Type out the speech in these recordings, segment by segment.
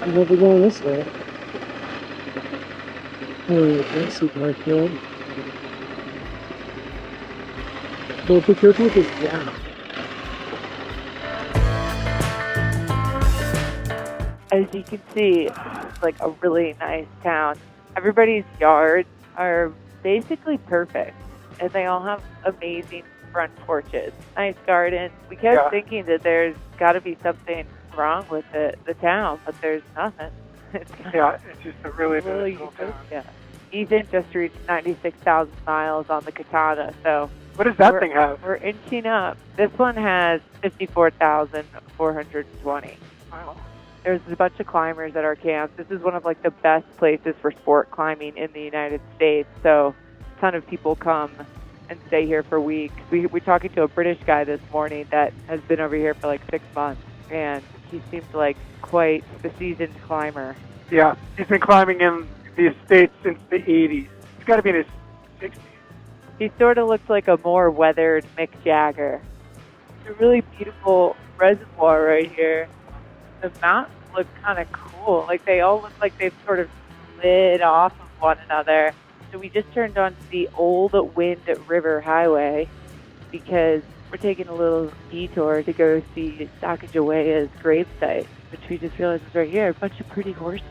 I'm never going this way. Hey, thanks, sweetheart kid. Don't be careful with this gap. As you can see, it's like a really nice town. Everybody's yards are basically perfect, and they all have amazing front porches, nice gardens. We kept thinking that there's got to be something wrong with the town, but there's nothing. It's just a really nice little town. Yeah. Ethan just reached 96,000 miles on the Katana, so what does that thing have? We're inching up. This one has 54,420. Wow. There's a bunch of climbers at our camp. This is one of like the best places for sport climbing in the United States. So a ton of people come and stay here for weeks. We're talking to a British guy this morning that has been over here for like 6 months, and he seems like quite the seasoned climber. Yeah, he's been climbing in the States since the 80s. He's got to be in his 60s. He sort of looks like a more weathered Mick Jagger. It's a really beautiful reservoir right here. The mountains look kind of cool. Like they all look like they've sort of slid off of one another. So we just turned onto the Old Wind River Highway because we're taking a little detour to go see Sacagawea's gravesite, which we just realized is right here. A bunch of pretty horses.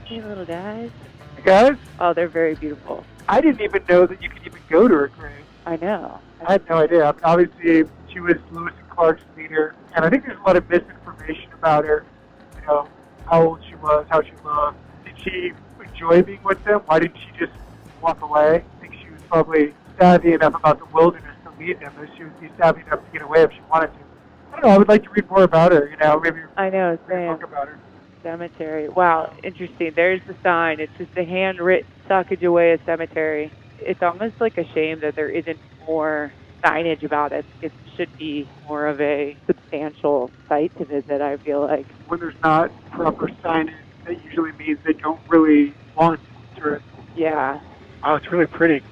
Hey, little guys. Hey, guys? Oh, they're very beautiful. I didn't even know that you could even go to her grave. I know. I had no idea. Obviously, she was Lewis and Clark's leader, and I think there's a lot of misinformation about her. You know, how old she was, how she looked. Did she enjoy being with them? Why didn't she just walk away? I think she was probably savvy enough about the wilderness to lead them, but she would be savvy enough to get away if she wanted to. I don't know. I would like to read more about her. You know, maybe I know. read a book about her. Cemetery. Wow, interesting. There's the sign. It's just a handwritten Sacagawea Cemetery. It's almost like a shame that there isn't more signage about it. It should be more of a substantial site to visit, I feel like. When there's not proper signage, that usually means they don't really want tourists. Yeah. Oh, it's really pretty.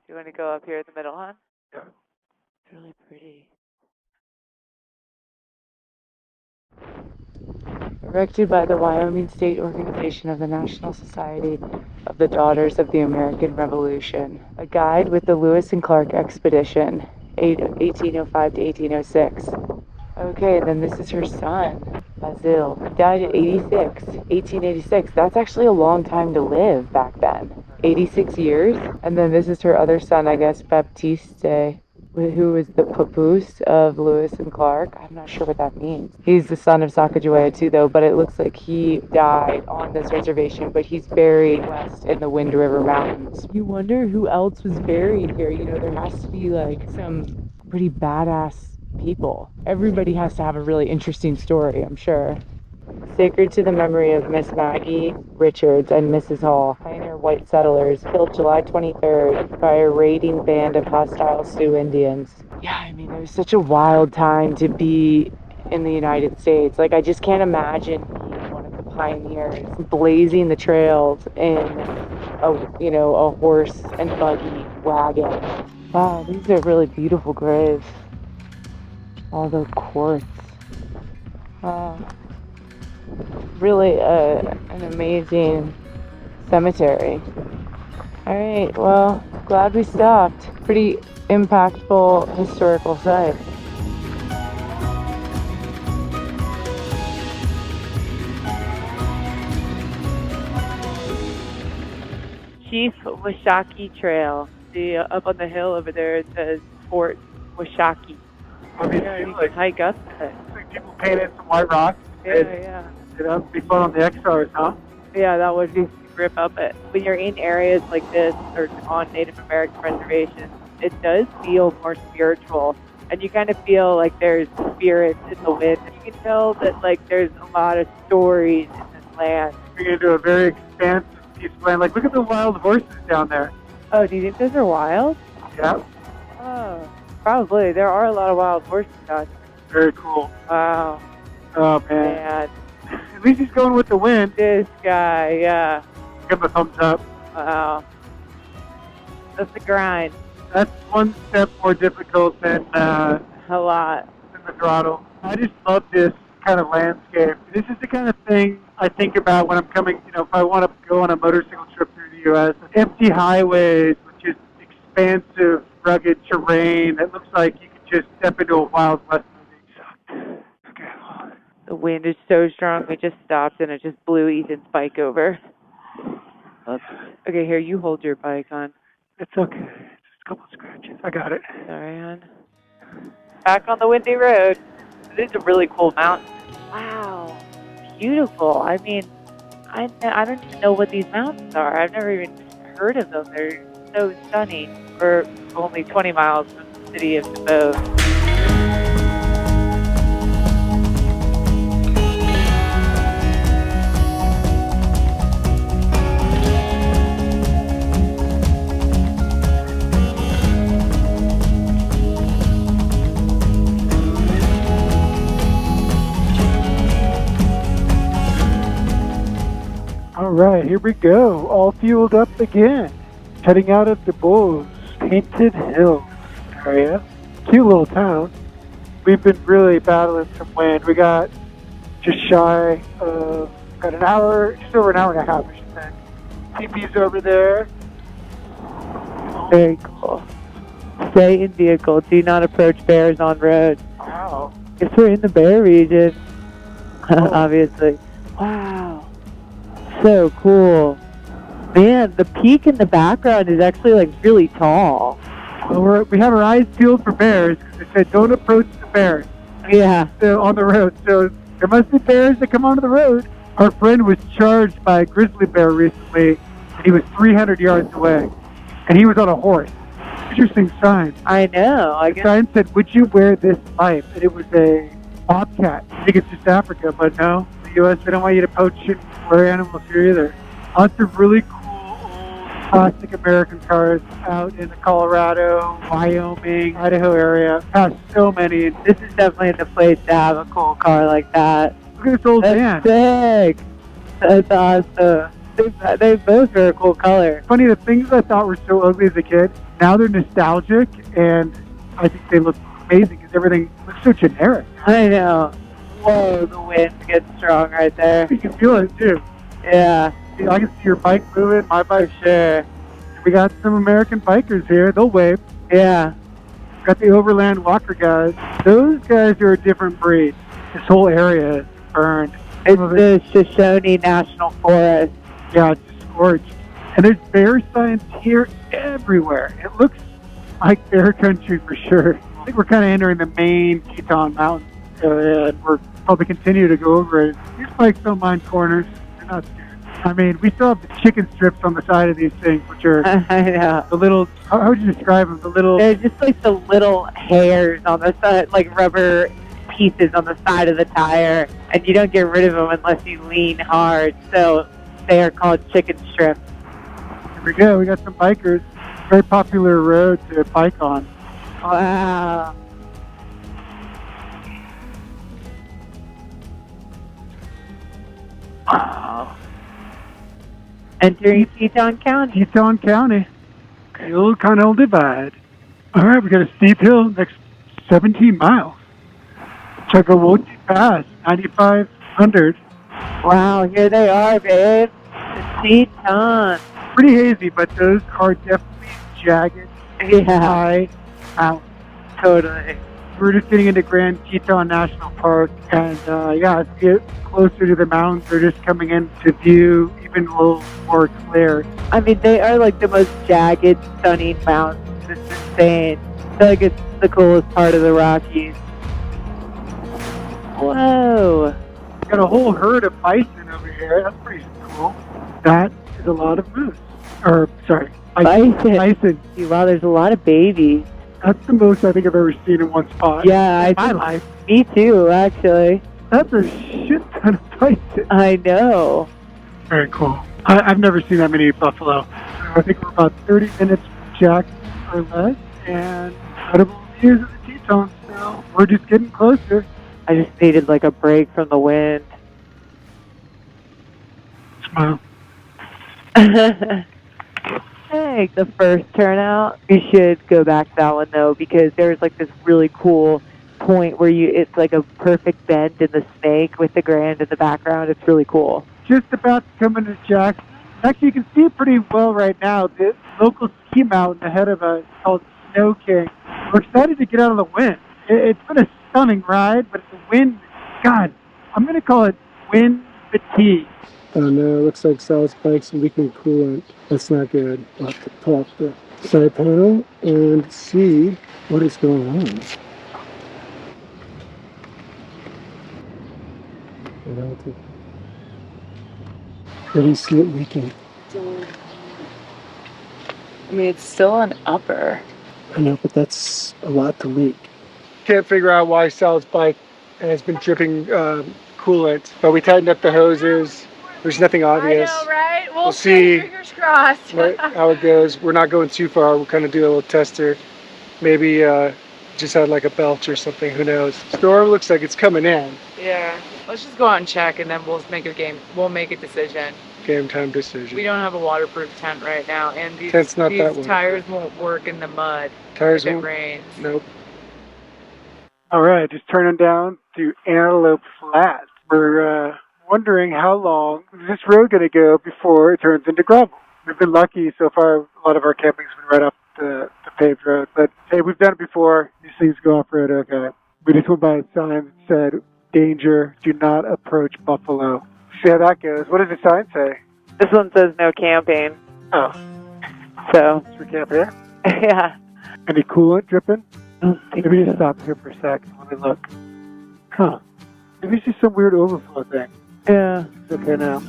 You want to go up here in the middle, huh? Yeah. It's really pretty. Erected by the Wyoming State Organization of the National Society of the Daughters of the American Revolution. A guide with the Lewis and Clark Expedition, 1805 to 1806. Okay, then this is her son, Basil. He died at 1886. That's actually a long time to live back then. 86 years. And then this is her other son, I guess, Baptiste, who was the papoose of Lewis and Clark. I'm not sure what that means. He's the son of Sacagawea too, though, but it looks like he died on this reservation, but he's buried west in the Wind River Mountains. You wonder who else was buried here. You know, there has to be like some pretty badass people. Everybody has to have a really interesting story, I'm sure. Sacred to the memory of Miss Maggie Richards and Mrs. Hall, pioneer white settlers killed July 23rd by a raiding band of hostile Sioux Indians. Yeah, I mean, it was such a wild time to be in the United States. Like, I just can't imagine being one of the pioneers, blazing the trails in a horse and buggy wagon. Wow, these are really beautiful graves. All the quartz. Really an amazing cemetery. Alright, well, glad we stopped. Pretty impactful historical site. Chief Washakie Trail. See, up on the hill over there it says Fort Washakie. I mean, Yeah, you like, can hike up there. like people painted some white rocks. Yeah. You know, be fun on the XRs, huh? Yeah, that would be grip up it. When you're in areas like this or on Native American reservations, it does feel more spiritual. And you kind of feel like there's spirits in the wind. And you can tell that like there's a lot of stories in this land. We're going to do a very expansive piece of land. Like, look at the wild horses down there. Oh, do you think those are wild? Yeah. Oh, probably. There are a lot of wild horses out here. Very cool. Wow. Oh, man. At least he's going with the wind. This guy, yeah. Give him a thumbs up. Wow. That's the grind. That's one step more difficult than A lot. the throttle. I just love this kind of landscape. This is the kind of thing I think about when I'm coming, if I want to go on a motorcycle trip through the U.S. Empty highways with just expansive, rugged terrain. It looks like you could just step into a Wild West movie. Okay. The wind is so strong, we just stopped and it just blew Ethan's bike over. Oops. Okay, here, you hold your bike on. It's okay. Just a couple scratches. I got it. Sorry, hon. Back on the windy road. This is a really cool mountain. Wow. Beautiful. I mean, I don't even know what these mountains are. I've never even heard of them. They're so stunning. We're only 20 miles from the city of Devoe. All right, here we go. All fueled up again. Heading out of Devoe's Painted Hills area. Cute little town. We've been really battling some wind. We got just shy of just over an hour and a half, I should say. TP's over there. Very cool. Stay in vehicle. Do not approach bears on road. Wow. Guess we're in the bear region. Oh. Obviously. Wow. So cool. Man, the peak in the background is actually like really tall. Well, we have our eyes peeled for bears because they said don't approach the bears. Yeah. So, on the road. So there must be bears that come onto the road. Our friend was charged by a grizzly bear recently, and he was 300 yards away, and he was on a horse. Interesting sign. I know. The sign said, "Would you wear this life?" And it was a bobcat. I think it's just Africa, but no. The U.S. they don't want you to poach and wear animals here either. Lots of really cool old classic American cars out in the Colorado, Wyoming, Idaho area. Have so many. This is definitely the place to have a cool car like that. Look at this old van. That's sick. That's awesome. They both are a cool color. Funny, the things I thought were so ugly as a kid, now they're nostalgic, and I think they look amazing because everything looks so generic. I know. Whoa, the wind gets strong right there. You can feel it too. Yeah. I can see your bike moving, my bike. Sure. We got some American bikers here. They'll wave. Yeah. Got the overland walker guys. Those guys are a different breed. This whole area is burned. It's the Shoshone National Forest. Yeah, it's just scorched. And there's bear signs here everywhere. It looks like bear country for sure. I think we're kind of entering the main Teton Mountains area, and we're probably continue to go over it. These bikes don't mind corners. They're not scared. I mean, we still have the chicken strips on the side of these things, which are I know. the little, how would you describe them? The little... They're just like the little hairs on the side, like rubber pieces on the side of the tire, and you don't get rid of them unless you lean hard. So they are called chicken strips. Here we go. We got some bikers. Very popular road to bike on. Wow. Wow. Entering Teton County. Teton County. The old Connell Divide. All right, we got a steep hill, next 17 miles. Chagawoti Pass, 9,500. Wow, here they are, babe. The Teton. Pretty hazy, but those are definitely jagged, Yeah, high mountains. totally. We're just getting into Grand Teton National Park, and yeah, as we get closer to the mountains, they're just coming into view even a little more clear. I mean, they are like the most jagged, stunning mountains. It's insane. I feel like it's the coolest part of the Rockies. Whoa. Got a whole herd of bison over here. That's pretty cool. That is a lot of moose. Or, sorry, Bison. Bison. Wow, there's a lot of babies. That's the most I think I've ever seen in one spot. Yeah, in my life. Me too, actually. That's a shit ton of bison. I know. Very cool. I've never seen that many buffalo. I think we're about 30 minutes from Jackson or less, and incredible views of the Tetons. So we're just getting closer. I just needed like a break from the wind. Smile. Hey, like the first turnout. You should go back to that one though, because there's like this really cool point where it's like a perfect bend in the snake with the Grand in the background. It's really cool. Just about to come into Jackson. Actually, you can see it pretty well right now. The local ski mountain ahead of us called Snow King. We're excited to get out of the wind. It's been a stunning ride, but the wind, God, I'm going to call it wind fatigue. Oh no, it looks like Sal's bike's leaking coolant. That's not good. I'll have to pull up the side panel and see what is going on. Where do you see it leaking? I mean, it's still an upper. I know, but that's a lot to leak. Can't figure out why Sal's bike has been dripping coolant, but we tightened up the hoses. There's nothing obvious. I know, right? We'll see. Fingers crossed. How it goes. We're not going too far. We'll kind of do a little tester. Maybe just had like a belch or something. Who knows? Storm looks like it's coming in. Yeah. Let's just go out and check, and then we'll make a game. We'll make a decision. Game time decision. We don't have a waterproof tent right now, and these tires won't work in the mud. Tires if won't. It rains. Nope. All right, just turning down to Antelope Flat. We're wondering how long is this road going to go before it turns into gravel. We've been lucky so far. A lot of our camping's been right off the paved road, but hey, we've done it before. These things go off road okay. We just went by a sign that said, "Danger, do not approach buffalo." See how that goes. What does the sign say? This one says no camping. Oh. So. Should we camp here? Yeah. Any coolant dripping? Maybe so. just stop here for a second. Let me look. Huh. Maybe it's just some weird overflow thing. Yeah. It's okay now.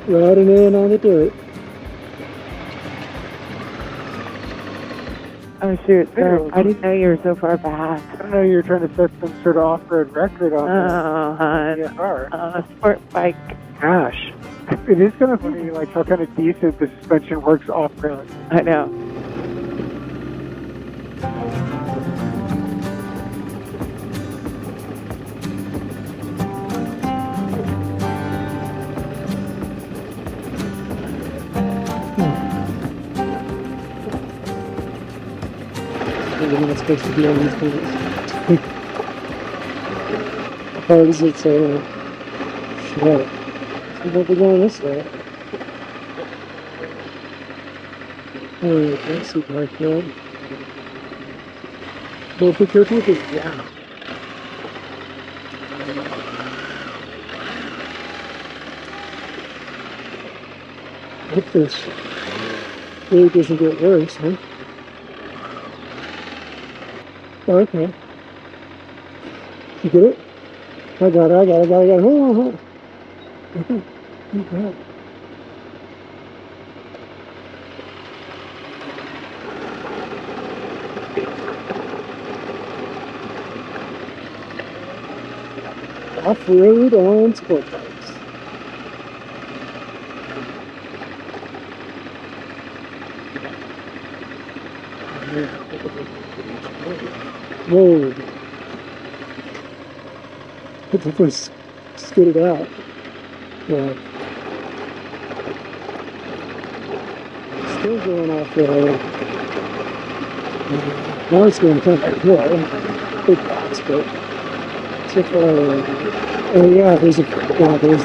Riding in on the dirt. Oh shoot, sir. I didn't know you were so far back. I don't know, you were trying to set some sort of off-road record on the car. Sport bike. Gosh. It is kind of funny, like, how kind of decent the suspension works off-road. I know. You're not supposed to be on these things. How hard is it to shut? So we'll be going this way. Oh, that's super hard kill. Well, be careful with this. Yeah. I hope this really doesn't get worse, huh? Oh, okay. You get it? I got it. Hold on. Okay. Oh, God. Off-road on sport bikes. Whoa. It definitely skidded out. Yeah. Still going off road. Now it's going kind of hill. Big box, but so far. Oh yeah, there's the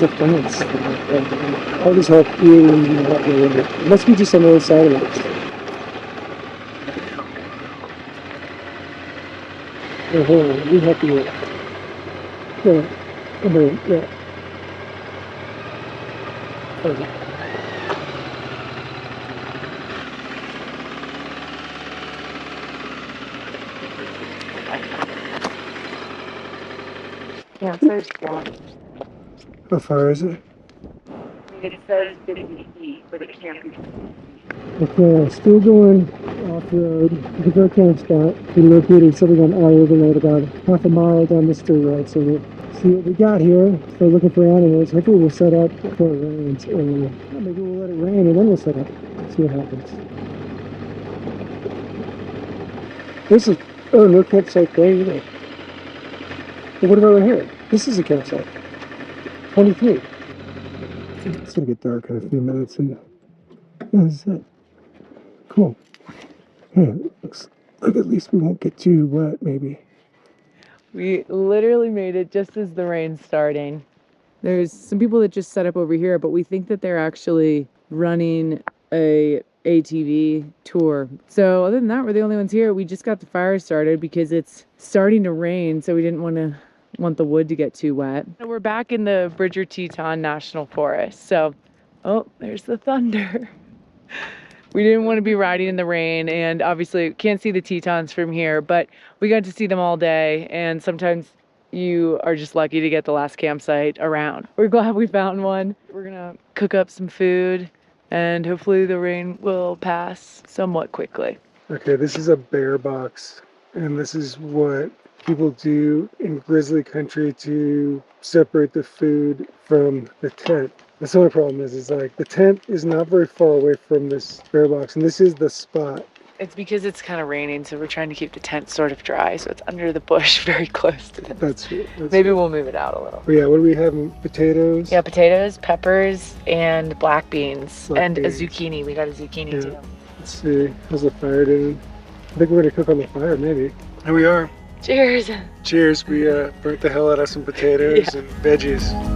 fence. I'll just help you and help me with it. It must be just on the other side of it. Oh, hold on, let me help you with it. Yeah, come here, yeah. Okay. Yeah, so it's gone. How far is it? It says 50 feet, but it can't be. Okay, still going off-road. With our camp spot, we located something on I overload about half a mile down this dirt road, so we're see what we got here. Start looking for animals. Hopefully we'll set up before it rains, or maybe we'll let it rain and then we'll set up. See what happens. This is, oh, no campsite there either. But what about right here? This is a campsite. 23. It's gonna get dark in a few minutes, and that's it. Cool. Yeah, looks like at least we won't get too wet, maybe. We literally made it just as the rain's starting. There's some people that just set up over here, but we think that they're actually running a ATV tour. So other than that, we're the only ones here. We just got the fire started because it's starting to rain, so we didn't want the wood to get too wet. We're back in the Grand Teton National Forest. So, oh, there's the thunder. We didn't want to be riding in the rain, and obviously can't see the Tetons from here, but we got to see them all day, and sometimes you are just lucky to get the last campsite around. We're glad we found one. We're gonna cook up some food, and hopefully the rain will pass somewhat quickly. Okay, this is a bear box, and this is what people do in grizzly country to separate the food from the tent. That's the only problem is like the tent is not very far away from this bear box, and this is the spot. It's because it's kind of raining, so we're trying to keep the tent sort of dry, so it's under the bush very close to this. That's Maybe we'll move it out a little. But yeah, what do we have? Potatoes? Yeah, potatoes, peppers, and black beans, and beans. a zucchini. We got a zucchini too. Let's see. How's the fire doing? I think we're gonna cook on the fire, maybe. Here we are. Cheers! Cheers. We burnt the hell out of some potatoes and veggies.